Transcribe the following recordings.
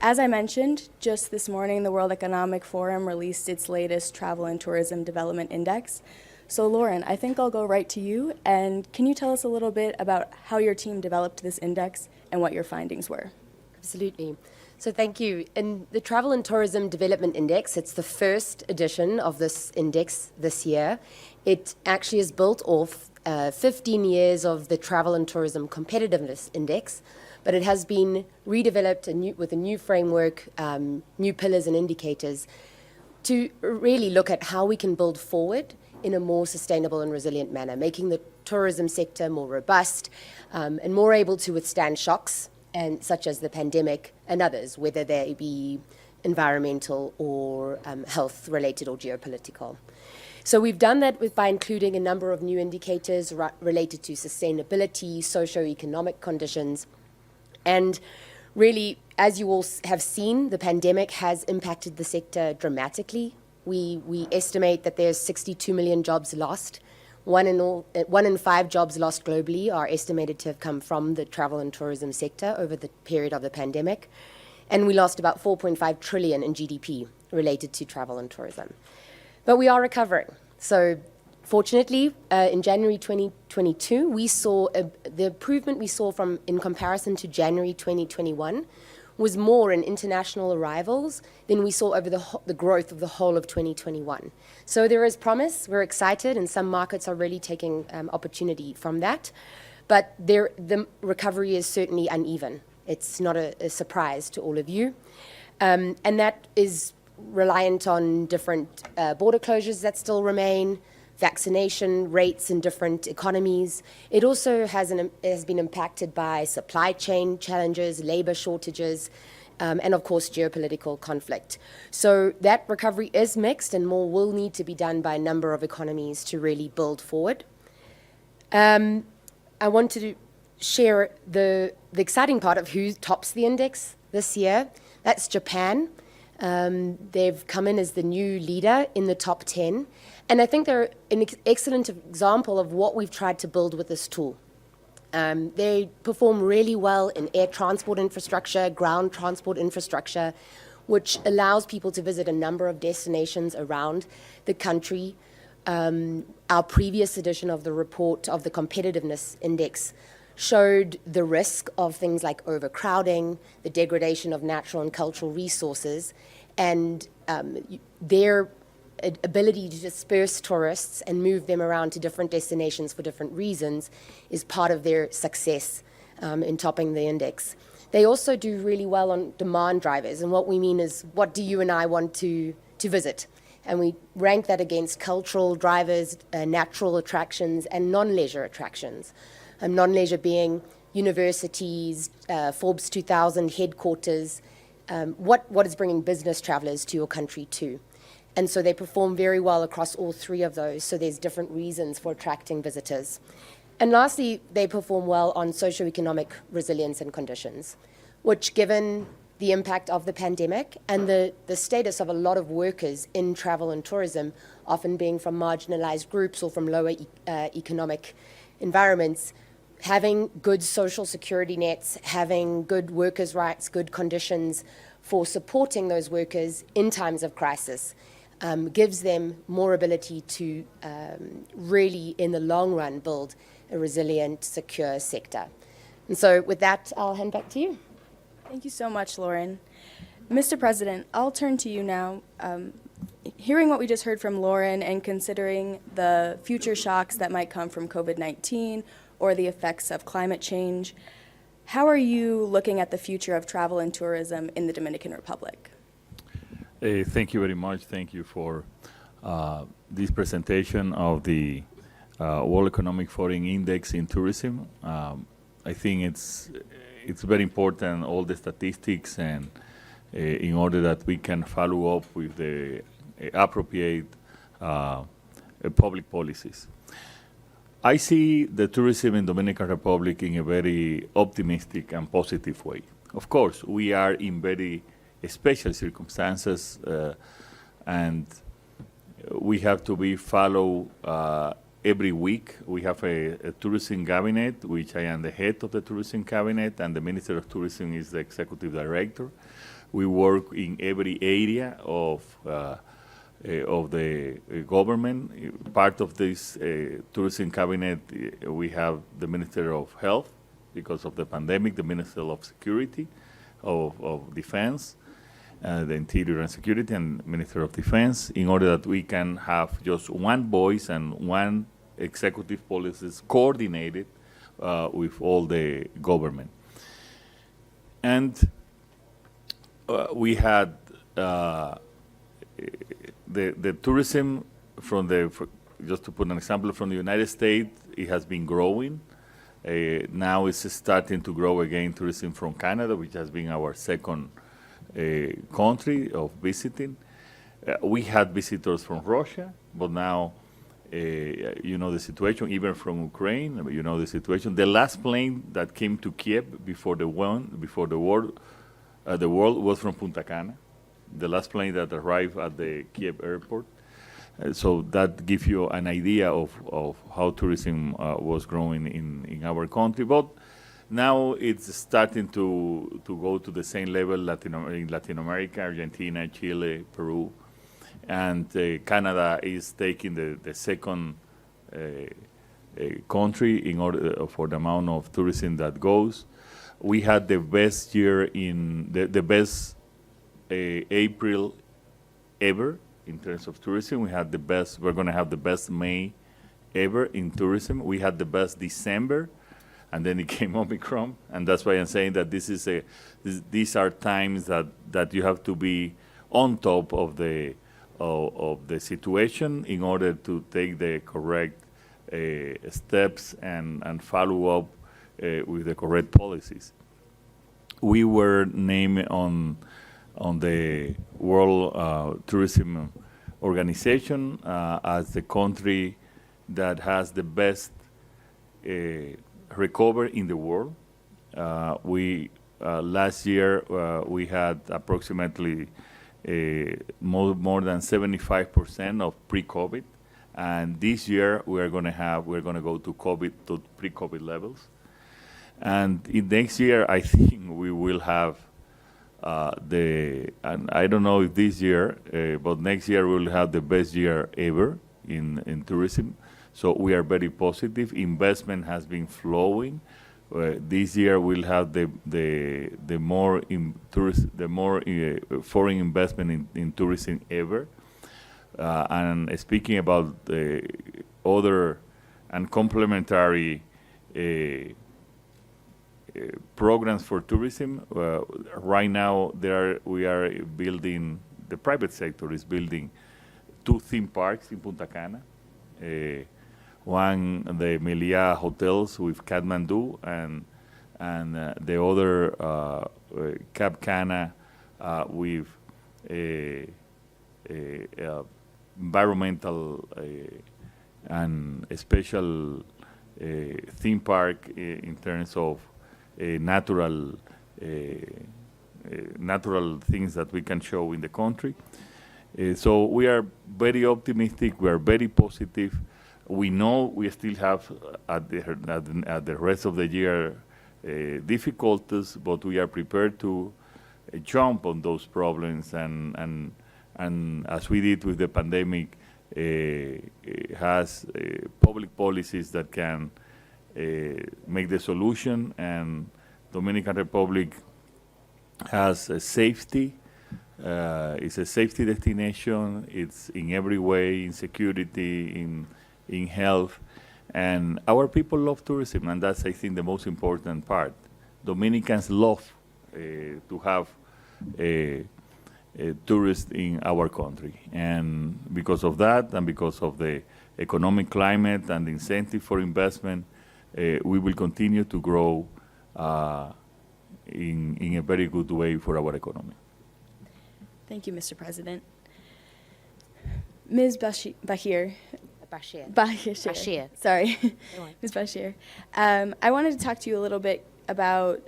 as I mentioned, just this morning, the World Economic Forum released its latest Travel and Tourism Development Index. So Lauren, I think I'll go right to you. And can you tell us a little bit about how your team developed this index and what your findings were? Absolutely. So thank you. In the Travel and Tourism Development Index, it's the first edition of this index this year. It actually is built off 15 years of the Travel and Tourism Competitiveness Index, but it has been redeveloped with a new framework, new pillars and indicators to really look at how we can build forward in a more sustainable and resilient manner, making the tourism sector more robust and more able to withstand shocks, and such as the pandemic and others, whether they be environmental or health-related or geopolitical. So we've done that by including a number of new indicators related to sustainability, socio-economic conditions, and really, as you all have seen, the pandemic has impacted the sector dramatically. We estimate that there's 62 million jobs lost. 1 in 5 jobs lost globally are estimated to have come from the travel and tourism sector over the period of the pandemic. And we lost about 4.5 trillion in GDP related to travel and tourism. But we are recovering. So fortunately, in January 2022, we saw the improvement we saw in comparison to January 2021 was more in international arrivals than we saw over the growth of the whole of 2021. So there is promise, we're excited, and some markets are really taking opportunity from that. But the recovery is certainly uneven. It's not a surprise to all of you. And that is reliant on different border closures that still remain, vaccination rates in different economies. It also has been impacted by supply chain challenges, labor shortages, and of course geopolitical conflict. So that recovery is mixed, and more will need to be done by a number of economies to really build forward. I want to share the exciting part of who tops the index this year. That's Japan. They've come in as the new leader in the top 10. And I think they're an excellent example of what we've tried to build with this tool. They perform really well in air transport infrastructure, ground transport infrastructure, which allows people to visit a number of destinations around the country. Our previous edition of the report of the Competitiveness Index showed the risk of things like overcrowding, the degradation of natural and cultural resources, and their ability to disperse tourists and move them around to different destinations for different reasons is part of their success in topping the index. They also do really well on demand drivers, and what we mean is, what do you and I want to visit? And we rank that against cultural drivers, natural attractions, and non-leisure attractions. Non-leisure being universities, Forbes 2000 headquarters, what is bringing business travelers to your country too. And so they perform very well across all three of those, so there's different reasons for attracting visitors. And lastly, they perform well on socioeconomic resilience and conditions, which, given the impact of the pandemic and the status of a lot of workers in travel and tourism, often being from marginalized groups or from lower economic environments, having good social security nets, having good workers' rights, good conditions for supporting those workers in times of crisis gives them more ability to really, in the long run, build a resilient, secure sector. And so with that, I'll hand back to you. Thank you so much, Lauren. Mr. President, I'll turn to you now. Hearing what we just heard from Lauren and considering the future shocks that might come from COVID-19 or the effects of climate change, how are you looking at the future of travel and tourism in the Dominican Republic? Thank you very much. Thank you for this presentation of the World Economic Forum Index in tourism. I think it's very important, all the statistics, and in order that we can follow up with the appropriate public policies. I see the tourism in Dominican Republic in a very optimistic and positive way. Of course, we are in very special circumstances, and we have to be followed every week. We have a tourism cabinet, which I am the head of the tourism cabinet, and the Minister of Tourism is the executive director. We work in every area of the government. Part of this tourism cabinet, we have the Minister of Health because of the pandemic, the Minister of Security, of Defense, the Interior and Security, and Minister of Defense, in order that we can have just one voice and one executive policies coordinated with all the government. And we had the tourism from just to put an example, from the United States, it has been growing. Now it's starting to grow again, tourism from Canada, which has been our second country of visiting. We had visitors from Russia, but now, you know the situation, even from Ukraine, you know the situation. The last plane that came to Kiev before the war was from Punta Cana, the last plane that arrived at the Kiev airport. So that gives you an idea of how tourism was growing in our country. But now it's starting to go to the same level in Latin America, Argentina, Chile, Peru. And Canada is taking the second country in order for the amount of tourism that goes. We had the best year in the best April ever in terms of tourism. We had the best. We're going to have the best May ever in tourism. We had the best December, and then it came Omicron, and that's why I'm saying that these are times that you have to be on top of the situation in order to take the correct steps and follow up with the correct policies. We were named on the World Tourism Organization as the country that has the best recovery in the world. Last year we had approximately more than 75% of pre-COVID, and this year we're going to go to pre-COVID levels. And in next year, I think we will have and I don't know if this year, but next year we will have the best year ever in tourism. So we are very positive. Investment has been flowing. This year we'll have the more foreign investment in tourism ever. And speaking about the other and complementary programs for tourism, right now we are building, the private sector is building 2 theme parks in Punta Cana. One, the Melia hotels with Kathmandu, and the other Cap Cana with environmental and a special theme park in terms of natural things that we can show in the country. So we are very optimistic. We are very positive. We know we still have at the rest of the year difficulties, but we are prepared to jump on those problems and as we did with the pandemic, has public policies that can make the solution, and Dominican Republic has a safety. It's a safety destination. It's in every way, in security, in health, and our people love tourism, and that's, I think, the most important part. Dominicans love to have tourists in our country, and because of that, and because of the economic climate and the incentive for investment, we will continue to grow in a very good way for our economy. Thank you, Mr. President. Ms. Bashir. Sorry, Ms. Bashir. I wanted to talk to you a little bit about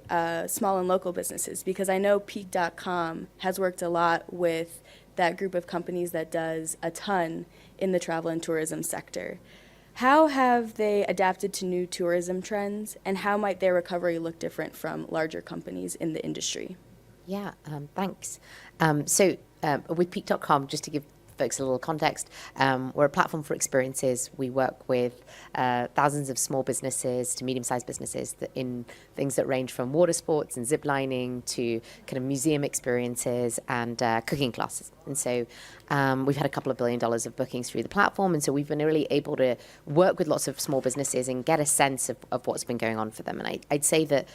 small and local businesses, because I know Peak.com has worked a lot with that group of companies that does a ton in the travel and tourism sector. How have they adapted to new tourism trends, and how might their recovery look different from larger companies in the industry? Yeah, thanks. With Peak.com, just to give folks a little context, we're a platform for experiences. We work with thousands of small businesses to medium-sized businesses in things that range from water sports and zip lining to kind of museum experiences and cooking classes. And so we've had a couple of $1 billion of bookings through the platform. And so we've been really able to work with lots of small businesses and get a sense of what's been going on for them. And I'd say that,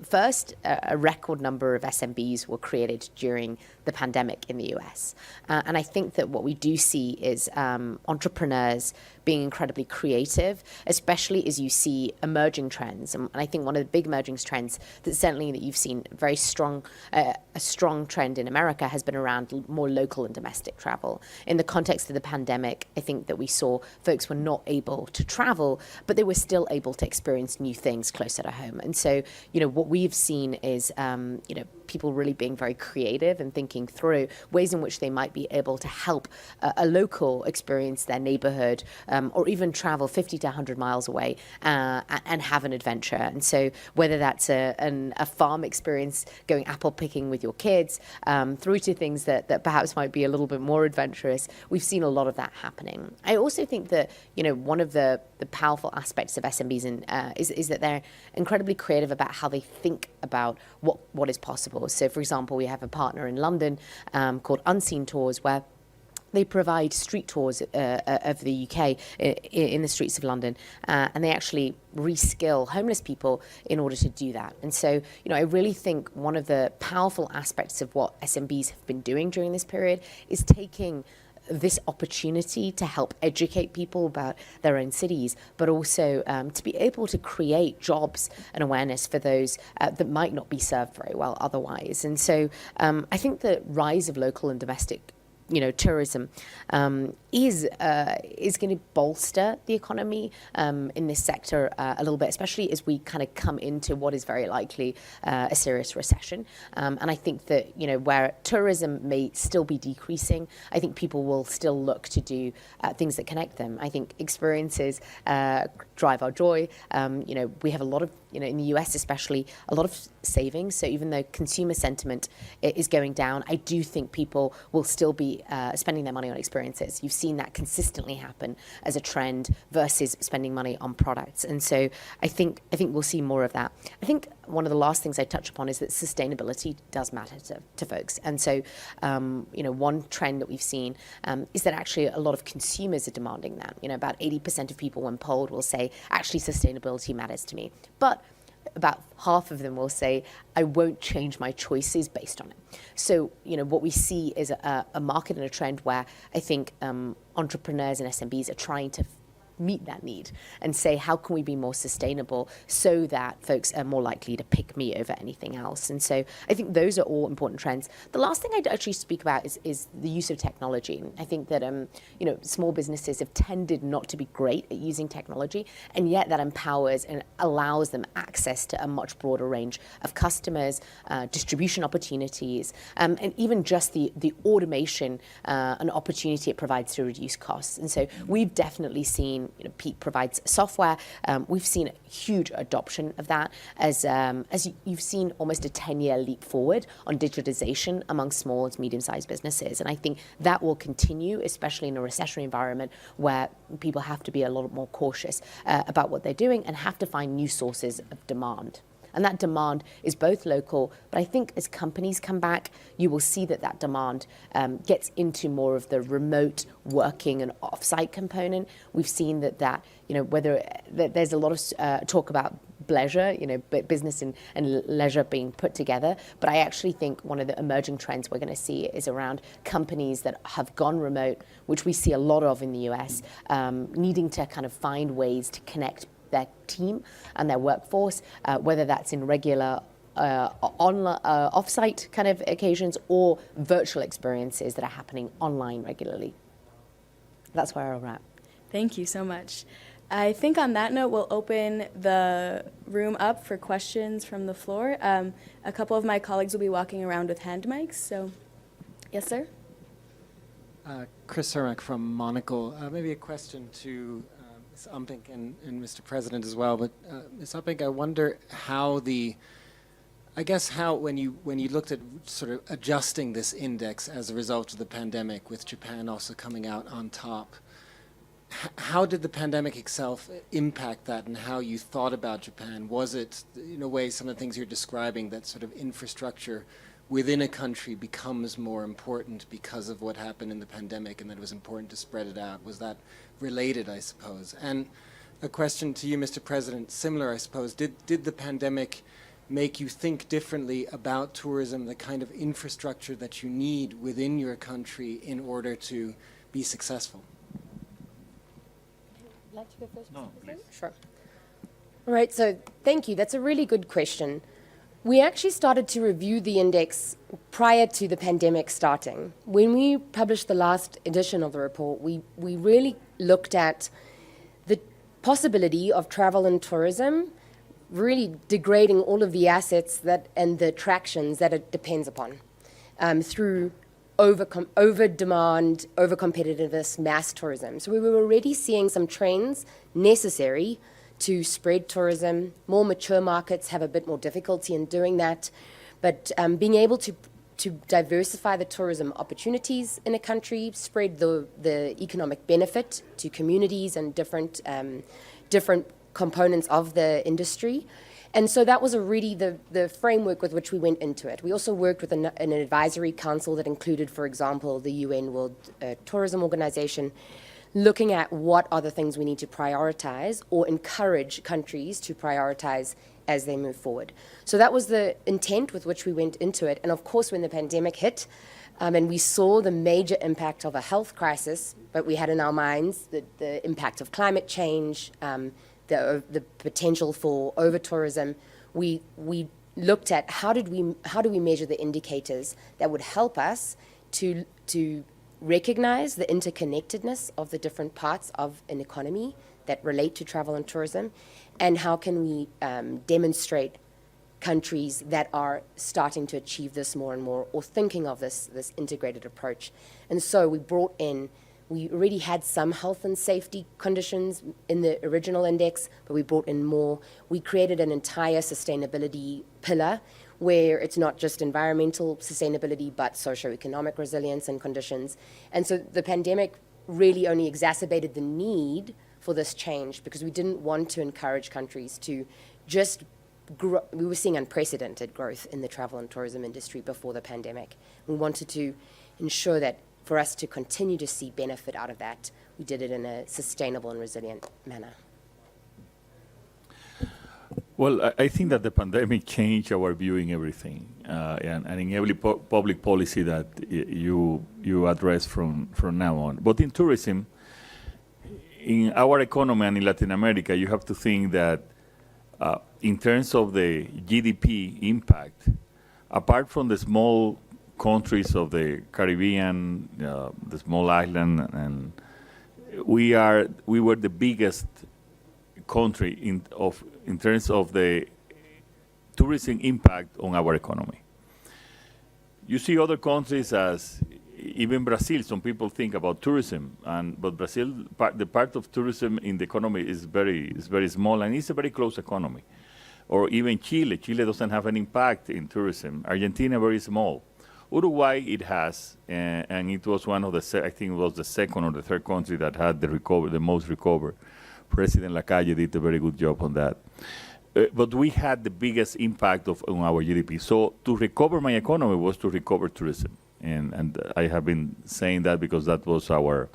first, a record number of SMBs were created during the pandemic in the US. And I think that what we do see is entrepreneurs being incredibly creative, especially as you see emerging trends. And I think one of the big emerging trends that certainly that you've seen very strong, a strong trend in America has been around more local and domestic travel. In the context of the pandemic, I think that we saw folks were not able to travel, but they were still able to experience new things closer to home. And so, what we've seen is, people really being very creative and thinking through ways in which they might be able to help a local experience their neighborhood, or even travel 50 to 100 miles away and have an adventure. And so whether that's a farm experience, going apple picking with your kids, through to things that perhaps might be a little bit more adventurous, we've seen a lot of that happening. I also think that, one of the powerful aspects of SMBs is that they're incredibly creative about how they think about what is possible. So, for example, we have a partner in London called Unseen Tours, where they provide street tours of the UK in the streets of London, and they actually reskill homeless people in order to do that. And so, I really think one of the powerful aspects of what SMBs have been doing during this period is taking this opportunity to help educate people about their own cities, but also to be able to create jobs and awareness for those that might not be served very well otherwise. And so I think the rise of local and domestic tourism is going to bolster the economy in this sector a little bit, especially as we kind of come into what is very likely a serious recession. And I think that, where tourism may still be decreasing, I think people will still look to do things that connect them. I think experiences drive our joy. We have a lot of, in the US especially, a lot of savings. So even though consumer sentiment is going down, I do think people will still be spending their money on experiences. You've seen that consistently happen as a trend versus spending money on products. And so I think we'll see more of that. I think one of the last things I touch upon is that sustainability does matter to folks. And so, one trend that we've seen is that actually a lot of consumers are demanding that. About 80% of people when polled will say, actually, sustainability matters to me. But about half of them will say, I won't change my choices based on it. So, what we see is a market and a trend where I think entrepreneurs and SMBs are trying to meet that need and say, how can we be more sustainable so that folks are more likely to pick me over anything else? And so I think those are all important trends. The last thing I'd actually speak about is the use of technology. I think that, small businesses have tended not to be great at using technology, and yet that empowers and allows them access to a much broader range of customers, distribution opportunities, and even just the automation and opportunity it provides to reduce costs. And so we've definitely seen Peak provides software. We've seen a huge adoption of that as you've seen almost a 10-year leap forward on digitization among small and medium-sized businesses. And I think that will continue, especially in a recessionary environment where people have to be a lot more cautious about what they're doing and have to find new sources of demand. And that demand is both local, but I think as companies come back, you will see that demand gets into more of the remote working and off-site component. We've seen that whether there's a lot of talk about leisure, business and leisure being put together. But I actually think one of the emerging trends we're going to see is around companies that have gone remote, which we see a lot of in the US, needing to kind of find ways to connect their team and their workforce, whether that's in regular off-site kind of occasions or virtual experiences that are happening online regularly. That's where I'll wrap. Thank you so much. I think on that note, we'll open the room up for questions from the floor. A couple of my colleagues will be walking around with hand mics. So, yes, sir? Chris Cermak from Monocle. Maybe a question to Ms. Umpink and Mr. President as well. But Ms. Umpink, I wonder how the I guess how, when you looked at sort of adjusting this index as a result of the pandemic, with Japan also coming out on top, how did the pandemic itself impact that, and how you thought about Japan? Was it, in a way, some of the things you're describing, that sort of infrastructure within a country becomes more important because of what happened in the pandemic, and that it was important to spread it out? Was that related, I suppose? And a question to you, Mr. President, similar, I suppose. Did the pandemic make you think differently about tourism, the kind of infrastructure that you need within your country in order to be successful? Like to go first? No, please. Sure. All right, so thank you. That's a really good question. We actually started to review the index prior to the pandemic starting. When we published the last edition of the report, we really looked at the possibility of travel and tourism really degrading all of the assets that and the attractions that it depends upon through over-demand, over-competitiveness, mass tourism. So we were already seeing some trends necessary to spread tourism. More mature markets have a bit more difficulty in doing that. But being able to diversify the tourism opportunities in a country, spread the economic benefit to communities and different components of the industry. And so that was already the framework with which we went into it. We also worked with an advisory council that included, for example, the UN World Tourism Organization, looking at what are the things we need to prioritize or encourage countries to prioritize as they move forward. So that was the intent with which we went into it. And of course, when the pandemic hit, and we saw the major impact of a health crisis, but we had in our minds the impact of climate change, the potential for over-tourism, we looked at how do we measure the indicators that would help us to recognize the interconnectedness of the different parts of an economy that relate to travel and tourism, and how can we demonstrate countries that are starting to achieve this more and more, or thinking of this integrated approach. And so we already had some health and safety conditions in the original index, but we brought in more. We created an entire sustainability pillar where it's not just environmental sustainability, but socioeconomic resilience and conditions. And so the pandemic really only exacerbated the need for this change, because we didn't want to encourage countries to just grow. We were seeing unprecedented growth in the travel and tourism industry before the pandemic. We wanted to ensure that for us to continue to see benefit out of that, we did it in a sustainable and resilient manner. Well, I think that the pandemic changed our viewing everything, and in every public policy that you address from now on. But in tourism, in our economy and in Latin America, you have to think that in terms of the GDP impact, apart from the small countries of the Caribbean, the small island, and we were the biggest country in terms of the tourism impact on our economy. You see other countries as even Brazil. Some people think about tourism, but Brazil, the part of tourism in the economy is very small, and it's a very close economy. Or even Chile. Chile doesn't have an impact in tourism. Argentina, very small. Uruguay, it has, and it was one of the, I think it was the second or the third country that had the most recovered. President Lacalle did a very good job on that. But we had the biggest impact on our GDP. So to recover my economy was to recover tourism. And I have been saying that because that was our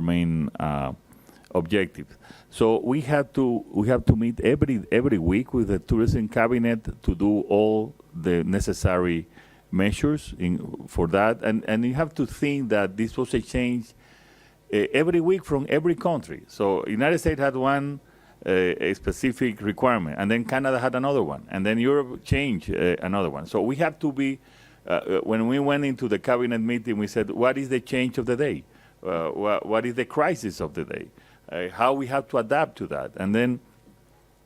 main objective. So we have to meet every week with the tourism cabinet to do all the necessary measures for that, and you have to think that this was a change every week from every country. So United States had one a specific requirement, and then Canada had another one, and then Europe changed another one. So we have to be, when we went into the cabinet meeting, we said, what is the change of the day? What is the crisis of the day? How we have to adapt to that. And then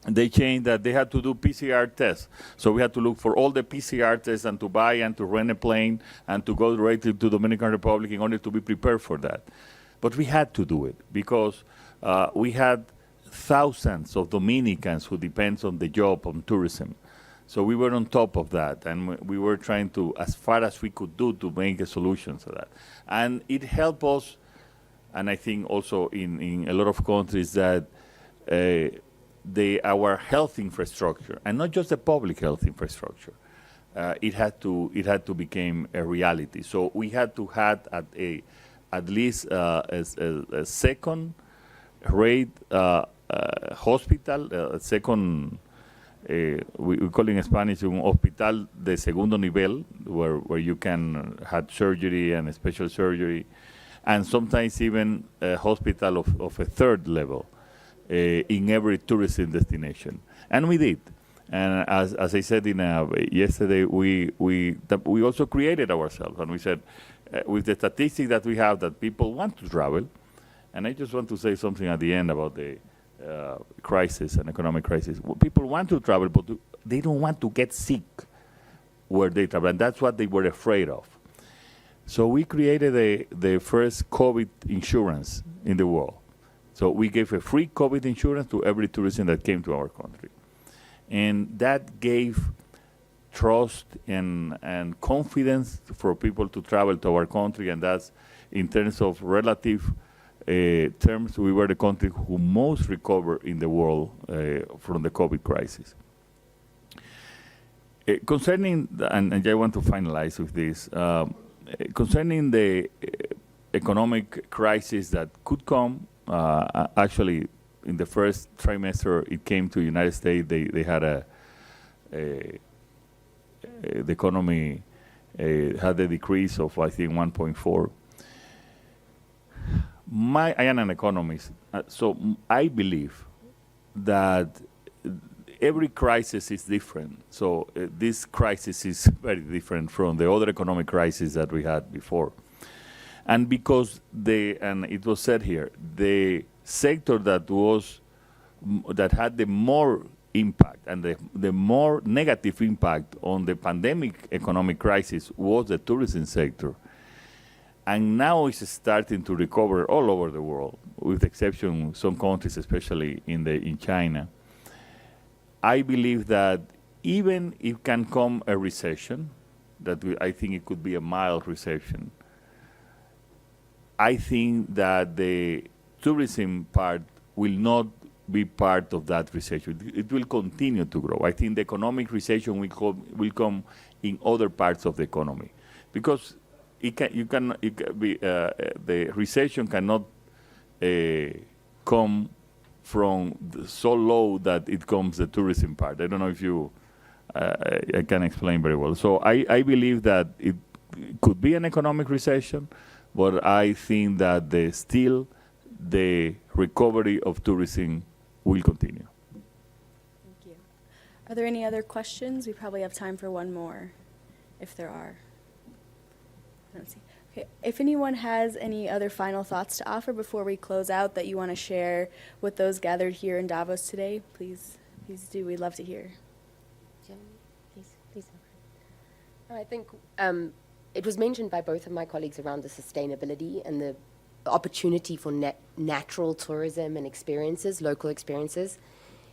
they changed that they had to do PCR tests. So we had to look for all the PCR tests and to buy and to rent a plane and to go directly to Dominican Republic in order to be prepared for that. But we had to do it because we had thousands of Dominicans who depend on the job on tourism. So we were on top of that, and we were trying to, as far as we could do, to make a solution to that. And it helped us, and I think also in a lot of countries, that our health infrastructure, and not just the public health infrastructure, it had to become a reality. So we had to have at least a second-rate hospital, a second. We call it in Spanish un hospital de segundo nivel, where you can have surgery and special surgery, and sometimes even a hospital of a third level in every tourism destination. And we did. And as I said yesterday, we also created ourselves, and we said, with the statistics that we have, that people want to travel, and I just want to say something at the end about the crisis and economic crisis. Well, people want to travel, but they don't want to get sick where they travel, and that's what they were afraid of. So we created the first COVID insurance in the world. So we gave a free COVID insurance to every tourist that came to our country. And that gave trust and confidence for people to travel to our country, and that's, in terms of relative terms, we were the country who most recovered in the world from the COVID crisis. Concerning, and I want to finalize with this, concerning the economic crisis that could come, actually, in the first trimester, it came to the United States. They had the economy had a decrease of, I think, 1.4. I am an economist, so I believe that every crisis is different. So this crisis is very different from the other economic crisis that we had before. And because and it was said here, the sector that had the more impact and the more negative impact on the pandemic economic crisis was the tourism sector. And now it's starting to recover all over the world, with the exception of some countries, especially in China. I believe that even if can come a recession, I think it could be a mild recession, I think that the tourism part will not be part of that recession. It will continue to grow. I think the economic recession will come in other parts of the economy, because the recession cannot come from so low that it comes the tourism part. I don't know if I can explain very well. So I believe that it could be an economic recession, but I think that the recovery of tourism will continue. Thank you. Are there any other questions? We probably have time for one more, if there are. I don't see. Okay. If anyone has any other final thoughts to offer before we close out that you want to share with those gathered here in Davos today, please do. We'd love to hear. Please. I think it was mentioned by both of my colleagues around the sustainability and the opportunity for natural tourism and experiences, local experiences.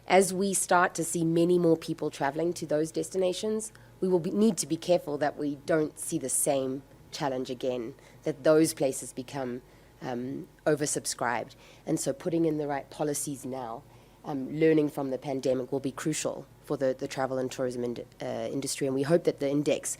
As we start to see many more people traveling to those destinations, we will need to be careful that we don't see the same challenge again, that those places become oversubscribed. And so putting in the right policies now, learning from the pandemic, will be crucial for the travel and tourism industry. And we hope that the index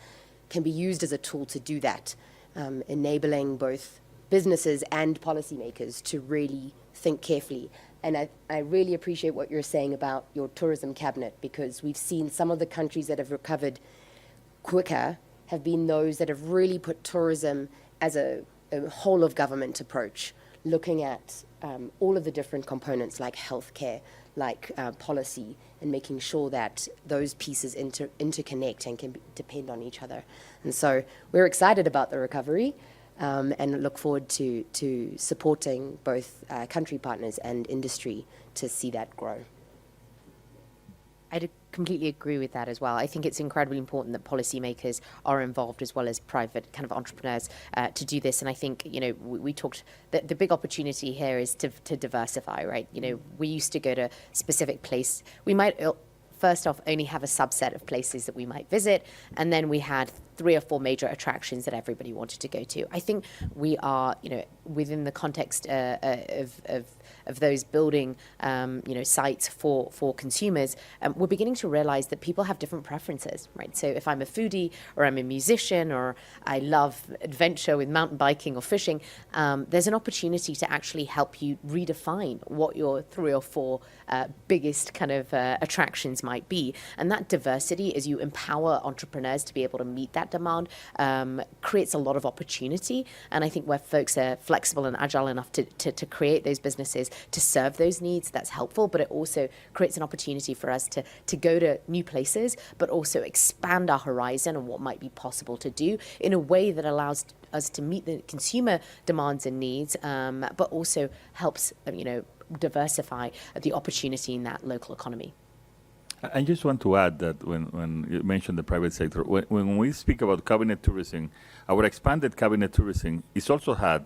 can be used as a tool to do that, enabling both businesses and policymakers to really think carefully. And I really appreciate what you're saying about your tourism cabinet, because we've seen some of the countries that have recovered quicker have been those that have really put tourism as a whole of government approach, looking at all of the different components like healthcare, like policy, and making sure that those pieces interconnect and can depend on each other. And so we're excited about the recovery and look forward to supporting both country partners and industry to see that grow. I'd completely agree with that as well. I think it's incredibly important that policymakers are involved as well as private kind of entrepreneurs to do this. And I think, we talked, the big opportunity here is to diversify, right? We used to go to a specific place. We might first off only have a subset of places that we might visit, and then we had 3 or 4 major attractions that everybody wanted to go to. I think we are, within the context of those building, sites for consumers, we're beginning to realize that people have different preferences, right? So if I'm a foodie, or I'm a musician, or I love adventure with mountain biking or fishing, there's an opportunity to actually help you redefine what your 3 or 4 biggest kind of attractions might be. And that diversity, as you empower entrepreneurs to be able to meet that demand, creates a lot of opportunity. And I think where folks are flexible and agile enough to create those businesses to serve those needs, that's helpful. But it also creates an opportunity for us to go to new places, but also expand our horizon and what might be possible to do in a way that allows us to meet the consumer demands and needs, but also helps, diversify the opportunity in that local economy. I just want to add that when you mentioned the private sector, when we speak about cabinet tourism, our expanded cabinet tourism is also had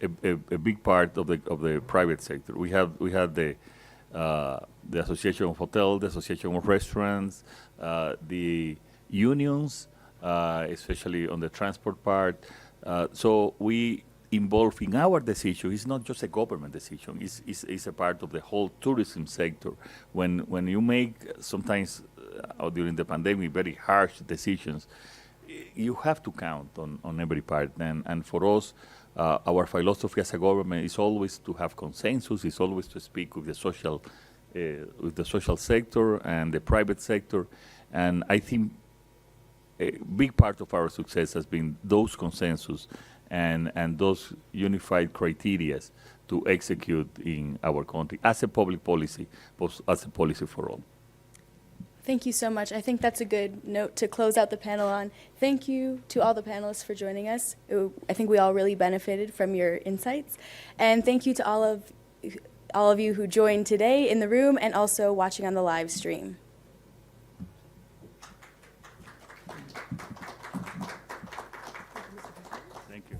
a big part of the private sector. We had the Association of Hotels, the Association of Restaurants, the unions, especially on the transport part. So we involved in our decision. It's not just a government decision. It's a part of the whole tourism sector. When you make sometimes during the pandemic very harsh decisions, you have to count on every part. And for us, our philosophy as a government is always to have consensus. It's always to speak with the social sector and the private sector. And I think a big part of our success has been those consensus and those unified criteria to execute in our country as a public policy, but as a policy for all. Thank you so much. I think that's a good note to close out the panel on. Thank you to all the panelists for joining us. I think we all really benefited from your insights. And thank you to all of you who joined today in the room and also watching on the live stream. Thank you.